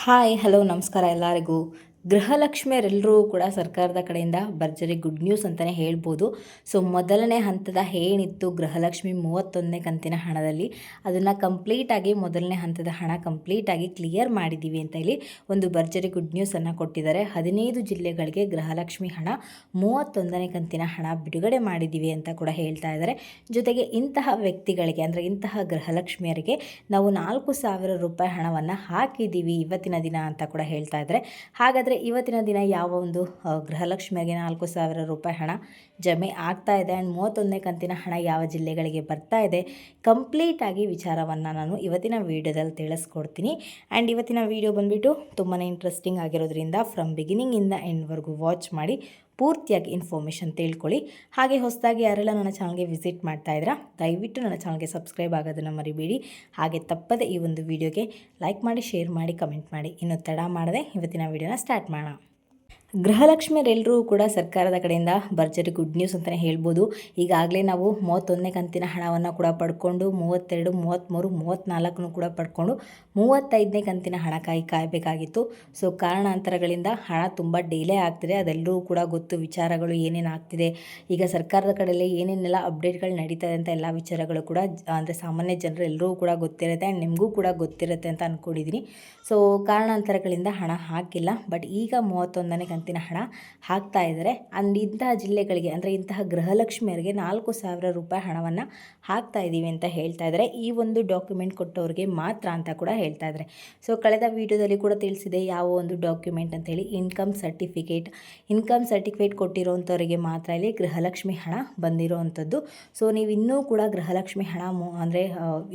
Hi hello ನಮಸ್ಕಾರ ಎಲ್ಲರಿಗೂ. ಗೃಹಲಕ್ಷ್ಮಿಯರೆಲ್ಲರೂ ಕೂಡ ಸರ್ಕಾರದ ಕಡೆಯಿಂದ ಭರ್ಜರಿ ಗುಡ್ ನ್ಯೂಸ್ ಅಂತಲೇ ಹೇಳ್ಬೋದು. ಸೊ ಮೊದಲನೇ ಹಂತದ ಏನಿತ್ತು ಗೃಹಲಕ್ಷ್ಮಿ 31ನೇ ಕಂತಿನ ಹಣದಲ್ಲಿ ಅದನ್ನು ಕಂಪ್ಲೀಟಾಗಿ ಮೊದಲನೇ ಹಂತದ ಹಣ ಕಂಪ್ಲೀಟಾಗಿ ಕ್ಲಿಯರ್ ಮಾಡಿದ್ದೀವಿ ಅಂತ ಹೇಳಿ ಒಂದು ಭರ್ಜರಿ ಗುಡ್ ನ್ಯೂಸನ್ನು ಕೊಟ್ಟಿದ್ದಾರೆ. 15 ಜಿಲ್ಲೆಗಳಿಗೆ ಗೃಹಲಕ್ಷ್ಮಿ ಹಣ 31ನೇ ಕಂತಿನ ಹಣ ಬಿಡುಗಡೆ ಮಾಡಿದ್ದೀವಿ ಅಂತ ಕೂಡ ಹೇಳ್ತಾ ಇದ್ದಾರೆ. ಜೊತೆಗೆ ಇಂತಹ ವ್ಯಕ್ತಿಗಳಿಗೆ ಅಂದರೆ ಇಂತಹ ಗೃಹಲಕ್ಷ್ಮಿಯರಿಗೆ ನಾವು 4,000 ರೂಪಾಯಿ ಹಣವನ್ನು ಹಾಕಿದ್ದೀವಿ ಇವತ್ತಿನ ದಿನ ಅಂತ ಕೂಡ ಹೇಳ್ತಾ ಇದ್ದಾರೆ. ಹಾಗಾದರೆ ಇವತ್ತಿನ ದಿನ ಯಾವ ಒಂದು ಗೃಹಲಕ್ಷ್ಮಿಗೆ 4,000 ರೂಪಾಯಿ ಹಣ ಜಮೆ ಆಗ್ತಾ ಇದೆ ಆ್ಯಂಡ್ 31ನೇ ಕಂತಿನ ಹಣ ಯಾವ ಜಿಲ್ಲೆಗಳಿಗೆ ಬರ್ತಾ ಇದೆ ಕಂಪ್ಲೀಟಾಗಿ ವಿಚಾರವನ್ನು ನಾನು ಇವತ್ತಿನ ವೀಡಿಯೋದಲ್ಲಿ ತಿಳಿಸ್ಕೊಡ್ತೀನಿ. ಆ್ಯಂಡ್ ಇವತ್ತಿನ ವೀಡಿಯೋ ಬಂದುಬಿಟ್ಟು ತುಂಬಾ ಇಂಟ್ರೆಸ್ಟಿಂಗ್ ಆಗಿರೋದ್ರಿಂದ ಫ್ರಮ್ ಬಿಗಿನಿಂಗಿಂದ ಎಂಡ್ವರೆಗೂ ವಾಚ್ ಮಾಡಿ ಪೂರ್ತಿಯಾಗಿ ಇನ್ಫಾರ್ಮೇಷನ್ ತಿಳ್ಕೊಳ್ಳಿ. ಹಾಗೆ ಹೊಸದಾಗಿ ಯಾರೆಲ್ಲ ನನ್ನ ಚಾನಲ್ಗೆ ವಿಸಿಟ್ ಮಾಡ್ತಾ ಇದ್ದೀರಾ ದಯವಿಟ್ಟು ನನ್ನ ಚಾನಲ್ಗೆ ಸಬ್ಸ್ಕ್ರೈಬ್ ಆಗೋದನ್ನು ಮರಿಬೇಡಿ. ಹಾಗೆ ತಪ್ಪದೆ ಈ ಒಂದು ವಿಡಿಯೋಗೆ ಲೈಕ್ ಮಾಡಿ, ಶೇರ್ ಮಾಡಿ, ಕಮೆಂಟ್ ಮಾಡಿ. ಇನ್ನು ತಡ ಮಾಡದೆ ಇವತ್ತಿನ ವಿಡಿಯೋನ ಸ್ಟಾರ್ಟ್ ಮಾಡೋಣ. ಗೃಹಲಕ್ಷ್ಮಿಯರೆಲ್ಲರೂ ಕೂಡ ಸರ್ಕಾರದ ಕಡೆಯಿಂದ ಭರ್ಜರಿ ಗುಡ್ ನ್ಯೂಸ್ ಅಂತಲೇ ಹೇಳ್ಬೋದು. ಈಗಾಗಲೇ ನಾವು 31ನೇ ಕಂತಿನ ಹಣವನ್ನು ಕೂಡ ಪಡ್ಕೊಂಡು 32, 33, 34 ಕೂಡ ಪಡ್ಕೊಂಡು 35ನೇ ಕಂತಿನ ಹಣ ಕಾಯಬೇಕಾಗಿತ್ತು. ಸೊ ಕಾರಣಾಂತರಗಳಿಂದ ಹಣ ತುಂಬ ಡಿಲೇ ಆಗ್ತಿದೆ. ಅದೆಲ್ಲರೂ ಕೂಡ ಗೊತ್ತು ವಿಚಾರಗಳು ಏನೇನು ಆಗ್ತಿದೆ, ಈಗ ಸರ್ಕಾರದ ಕಡೆಯಲ್ಲಿ ಏನೇನೆಲ್ಲ ಅಪ್ಡೇಟ್ಗಳು ನಡೀತದೆ ಅಂತ ಎಲ್ಲ ವಿಚಾರಗಳು ಕೂಡ ಅಂದರೆ ಸಾಮಾನ್ಯ ಜನರು ಎಲ್ಲರೂ ಕೂಡ ಗೊತ್ತಿರುತ್ತೆ ಆ್ಯಂಡ್ ನಿಮಗೂ ಕೂಡ ಗೊತ್ತಿರುತ್ತೆ ಅಂತ ಅಂದ್ಕೊಂಡಿದ್ದೀನಿ. ಸೊ ಕಾರಣಾಂತರಗಳಿಂದ ಹಣ ಹಾಕಿಲ್ಲ, ಬಟ್ ಈಗ 31ನೇ ಕಂತಿನ ಹಣ ಹಾಕ್ತಾ ಇದ್ದಾರೆ. ಅಂಡ್ ಇಂತಹ ಜಿಲ್ಲೆಗಳಿಗೆ ಅಂದರೆ ಇಂತಹ ಗೃಹಲಕ್ಷ್ಮಿಯರಿಗೆ 4,000 ರೂಪಾಯಿ ಹಣವನ್ನು ಹಾಕ್ತಾ ಇದ್ದೀವಿ ಅಂತ ಹೇಳ್ತಾ ಇದ್ದಾರೆ. ಈ ಒಂದು ಡಾಕ್ಯುಮೆಂಟ್ ಕೊಟ್ಟವ್ರಿಗೆ ಮಾತ್ರ ಅಂತ ಕೂಡ ಹೇಳ್ತಾ ಇದ್ದಾರೆ. ಸೊ ಕಳೆದ ವಿಡಿಯೋದಲ್ಲಿ ಕೂಡ ತಿಳಿಸಿದೆ ಯಾವ ಒಂದು ಡಾಕ್ಯುಮೆಂಟ್ ಅಂತೇಳಿ. ಇನ್ಕಮ್ ಸರ್ಟಿಫಿಕೇಟ್ ಕೊಟ್ಟಿರೋವಂಥವರಿಗೆ ಮಾತ್ರ ಇಲ್ಲಿ ಗೃಹಲಕ್ಷ್ಮಿ ಹಣ ಬಂದಿರೋವಂಥದ್ದು. ಸೊ ನೀವು ಇನ್ನೂ ಕೂಡ ಗೃಹಲಕ್ಷ್ಮಿ ಹಣ ಅಂದರೆ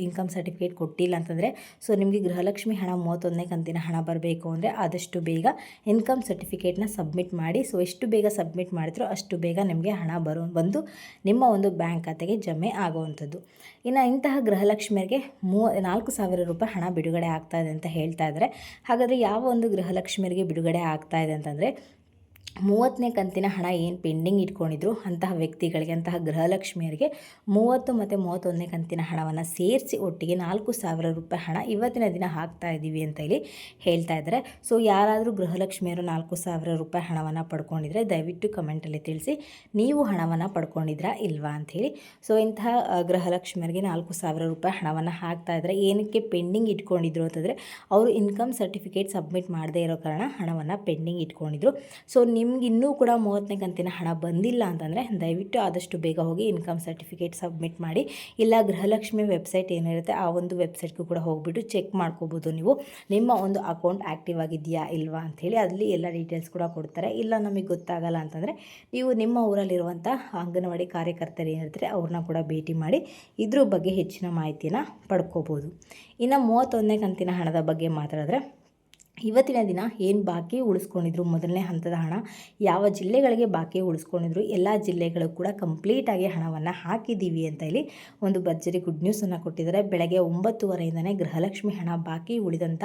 ಇನ್ಕಮ್ ಸರ್ಟಿಫಿಕೇಟ್ ಕೊಟ್ಟಿಲ್ಲ ಅಂತಂದರೆ ಸೊ ನಿಮಗೆ ಗೃಹಲಕ್ಷ್ಮಿ ಹಣ 31ನೇ ಕಂತಿನ ಹಣ ಬರಬೇಕು ಅಂದರೆ ಆದಷ್ಟು ಬೇಗ ಇನ್ಕಮ್ ಸರ್ಟಿಫಿಕೇಟ್ನ ಸಬ್ಮಿಟ್ ಮಾಡಿ. ಸೊ ಎಷ್ಟು ಬೇಗ ಸಬ್ಮಿಟ್ ಮಾಡಿದ್ರೋ ಅಷ್ಟು ಬೇಗ ನಿಮಗೆ ಹಣ ಬಂದು ನಿಮ್ಮ ಒಂದು ಬ್ಯಾಂಕ್ ಖಾತೆಗೆ ಜಮೆ ಆಗುವಂಥದ್ದು. ಇನ್ನು ಇಂತಹ ಗೃಹಲಕ್ಷ್ಮಿಯರಿಗೆ 4,000 ರೂಪಾಯಿ ಹಣ ಬಿಡುಗಡೆ ಆಗ್ತಾ ಇದೆ ಅಂತ ಹೇಳ್ತಾ ಇದ್ದಾರೆ. ಹಾಗಾದರೆ ಯಾವ ಒಂದು ಗೃಹಲಕ್ಷ್ಮಿಯರಿಗೆ ಬಿಡುಗಡೆ ಆಗ್ತಾ ಇದೆ ಅಂತಂದರೆ 30ನೇ ಕಂತಿನ ಹಣ ಏನು ಪೆಂಡಿಂಗ್ ಇಟ್ಕೊಂಡಿದ್ರು ಅಂತಹ ವ್ಯಕ್ತಿಗಳಿಗೆ, ಅಂತಹ ಗೃಹಲಕ್ಷ್ಮಿಯರಿಗೆ 30 ಮತ್ತು 31ನೇ ಕಂತಿನ ಹಣವನ್ನು ಸೇರಿಸಿ ಒಟ್ಟಿಗೆ 4,000 ರೂಪಾಯಿ ಹಣ ಇವತ್ತಿನ ದಿನ ಹಾಕ್ತಾ ಇದ್ದೀವಿ ಅಂತ ಹೇಳಿ ಹೇಳ್ತಾ ಇದ್ದಾರೆ. ಸೊ ಯಾರಾದರೂ ಗೃಹಲಕ್ಷ್ಮಿಯರು 4,000 ರೂಪಾಯಿ ಹಣವನ್ನು ಪಡ್ಕೊಂಡಿದ್ರೆ ದಯವಿಟ್ಟು ಕಮೆಂಟಲ್ಲಿ ತಿಳಿಸಿ ನೀವು ಹಣವನ್ನು ಪಡ್ಕೊಂಡಿದ್ರಾ ಇಲ್ವಾ ಅಂಥೇಳಿ. ಸೊ ಇಂತಹ ಗೃಹಲಕ್ಷ್ಮಿಯರಿಗೆ 4,000 ರೂಪಾಯಿ ಹಣವನ್ನು ಹಾಕ್ತಾ ಇದ್ದಾರೆ. ಏನಕ್ಕೆ ಪೆಂಡಿಂಗ್ ಇಟ್ಕೊಂಡಿದ್ರು ಅಂತಂದರೆ ಅವರು ಇನ್ಕಮ್ ಸರ್ಟಿಫಿಕೇಟ್ ಸಬ್ಮಿಟ್ ಮಾಡದೇ ಇರೋ ಕಾರಣ ಹಣವನ್ನು ಪೆಂಡಿಂಗ್ ಇಟ್ಕೊಂಡಿದ್ರು. ಸೊ ನಿಮ್ಗೆ ಇನ್ನೂ ಕೂಡ 30ನೇ ಕಂತಿನ ಹಣ ಬಂದಿಲ್ಲ ಅಂತಂದರೆ ದಯವಿಟ್ಟು ಆದಷ್ಟು ಬೇಗ ಹೋಗಿ ಇನ್ಕಮ್ ಸರ್ಟಿಫಿಕೇಟ್ ಸಬ್ಮಿಟ್ ಮಾಡಿ. ಇಲ್ಲ ಗೃಹಲಕ್ಷ್ಮಿ ವೆಬ್ಸೈಟ್ ಏನಿರುತ್ತೆ ಆ ಒಂದು ವೆಬ್ಸೈಟ್ಗೂ ಕೂಡ ಹೋಗ್ಬಿಟ್ಟು ಚೆಕ್ ಮಾಡ್ಕೋಬೋದು ನೀವು ನಿಮ್ಮ ಒಂದು ಅಕೌಂಟ್ ಆ್ಯಕ್ಟಿವ್ ಆಗಿದೆಯಾ ಇಲ್ವಾ ಅಂಥೇಳಿ. ಅಲ್ಲಿ ಎಲ್ಲ ಡೀಟೇಲ್ಸ್ ಕೂಡ ಕೊಡ್ತಾರೆ. ಇಲ್ಲ ನಮಗೆ ಗೊತ್ತಾಗಲ್ಲ ಅಂತಂದರೆ ನೀವು ನಿಮ್ಮ ಊರಲ್ಲಿರುವಂಥ ಅಂಗನವಾಡಿ ಕಾರ್ಯಕರ್ತರು ಏನಿರ್ತಾರೆ ಅವ್ರನ್ನ ಕೂಡ ಭೇಟಿ ಮಾಡಿ ಇದ್ರ ಬಗ್ಗೆ ಹೆಚ್ಚಿನ ಮಾಹಿತಿಯನ್ನು ಪಡ್ಕೋಬೋದು. ಇನ್ನು 31ನೇ ಕಂತಿನ ಹಣದ ಬಗ್ಗೆ ಮಾತಾಡಿದ್ರೆ ಇವತ್ತಿನ ದಿನ ಏನು ಬಾಕಿ ಉಳಿಸ್ಕೊಂಡಿದ್ರು ಮೊದಲನೇ ಹಂತದ ಹಣ ಯಾವ ಜಿಲ್ಲೆಗಳಿಗೆ ಬಾಕಿ ಉಳಿಸ್ಕೊಂಡಿದ್ರು ಎಲ್ಲ ಜಿಲ್ಲೆಗಳು ಕೂಡ ಕಂಪ್ಲೀಟಾಗಿ ಹಣವನ್ನು ಹಾಕಿದ್ದೀವಿ ಅಂತ ಹೇಳಿ ಒಂದು ಭರ್ಜರಿ ಗುಡ್ ನ್ಯೂಸನ್ನು ಕೊಟ್ಟಿದ್ದಾರೆ. ಬೆಳಗ್ಗೆ 9:30ಇಂದನೇ ಗೃಹಲಕ್ಷ್ಮಿ ಹಣ ಬಾಕಿ ಉಳಿದಂಥ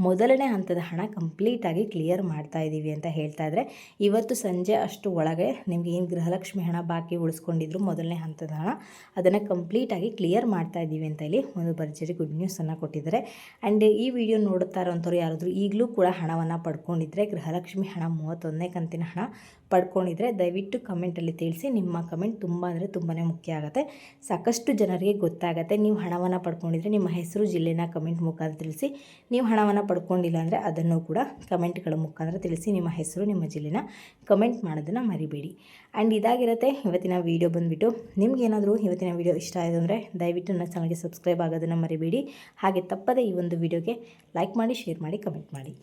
ಮೊದಲನೇ ಹಂತದ ಹಣ ಕಂಪ್ಲೀಟಾಗಿ ಕ್ಲಿಯರ್ ಮಾಡ್ತಾ ಇದ್ದೀವಿ ಅಂತ ಹೇಳ್ತಾ ಇದ್ದಾರೆ. ಇವತ್ತು ಸಂಜೆ ಅಷ್ಟು ಒಳಗೆ ನಿಮಗೆ ಏನು ಗೃಹಲಕ್ಷ್ಮಿ ಹಣ ಬಾಕಿ ಉಳಿಸ್ಕೊಂಡಿದ್ರು ಮೊದಲನೇ ಹಂತದ ಹಣ ಅದನ್ನು ಕಂಪ್ಲೀಟಾಗಿ ಕ್ಲಿಯರ್ ಮಾಡ್ತಾ ಇದ್ದೀವಿ ಅಂತ ಹೇಳಿ ಒಂದು ಭರ್ಜರಿ ಗುಡ್ ನ್ಯೂಸನ್ನು ಕೊಟ್ಟಿದ್ದಾರೆ. ಆ್ಯಂಡ್ ಈ ವಿಡಿಯೋ ನೋಡ್ತಾ ಇರೋಂಥವ್ರು ಯಾರಾದರೂ ಈಗಲೂ ಕೂಡ ಹಣವನ್ನು ಪಡ್ಕೊಂಡಿದ್ರೆ ಗೃಹಲಕ್ಷ್ಮಿ ಹಣ 31ನೇ ಕಂತಿನ ಹಣ ಪಡ್ಕೊಂಡಿದ್ರೆ ದಯವಿಟ್ಟು ಕಮೆಂಟಲ್ಲಿ ತಿಳಿಸಿ. ನಿಮ್ಮ ಕಮೆಂಟ್ ತುಂಬ ಅಂದರೆ ತುಂಬಾ ಮುಖ್ಯ ಆಗುತ್ತೆ. ಸಾಕಷ್ಟು ಜನರಿಗೆ ಗೊತ್ತಾಗುತ್ತೆ ನೀವು ಹಣವನ್ನು ಪಡ್ಕೊಂಡಿದ್ರೆ ನಿಮ್ಮ ಹೆಸರು ಜಿಲ್ಲೆನ ಕಮೆಂಟ್ ಮುಖಾಂತರ ತಿಳಿಸಿ. ನೀವು ಹಣವನ್ನು ಪಡ್ಕೊಂಡಿಲ್ಲ ಅಂದರೆ ಅದನ್ನು ಕೂಡ ಕಮೆಂಟ್ಗಳ ಮುಖಾಂತರ ತಿಳಿಸಿ. ನಿಮ್ಮ ಹೆಸರು ನಿಮ್ಮ ಜಿಲ್ಲೆನ ಕಮೆಂಟ್ ಮಾಡೋದನ್ನು ಮರಿಬೇಡಿ. ಆ್ಯಂಡ್ ಇದಾಗಿರುತ್ತೆ ಇವತ್ತಿನ ವೀಡಿಯೋ ಬಂದುಬಿಟ್ಟು. ನಿಮಗೇನಾದರೂ ಇವತ್ತಿನ ವೀಡಿಯೋ ಇಷ್ಟ ಆಯಿತು ಅಂದರೆ ದಯವಿಟ್ಟು ನನ್ನ ಚಾನಲ್ಗೆ ಸಬ್ಸ್ಕ್ರೈಬ್ ಆಗೋದನ್ನು ಮರಿಬೇಡಿ. ಹಾಗೆ ತಪ್ಪದೆ ಈ ಒಂದು ವೀಡಿಯೋಗೆ ಲೈಕ್ ಮಾಡಿ, ಶೇರ್ ಮಾಡಿ, ಕಮೆಂಟ್ ಮಾಡಿ.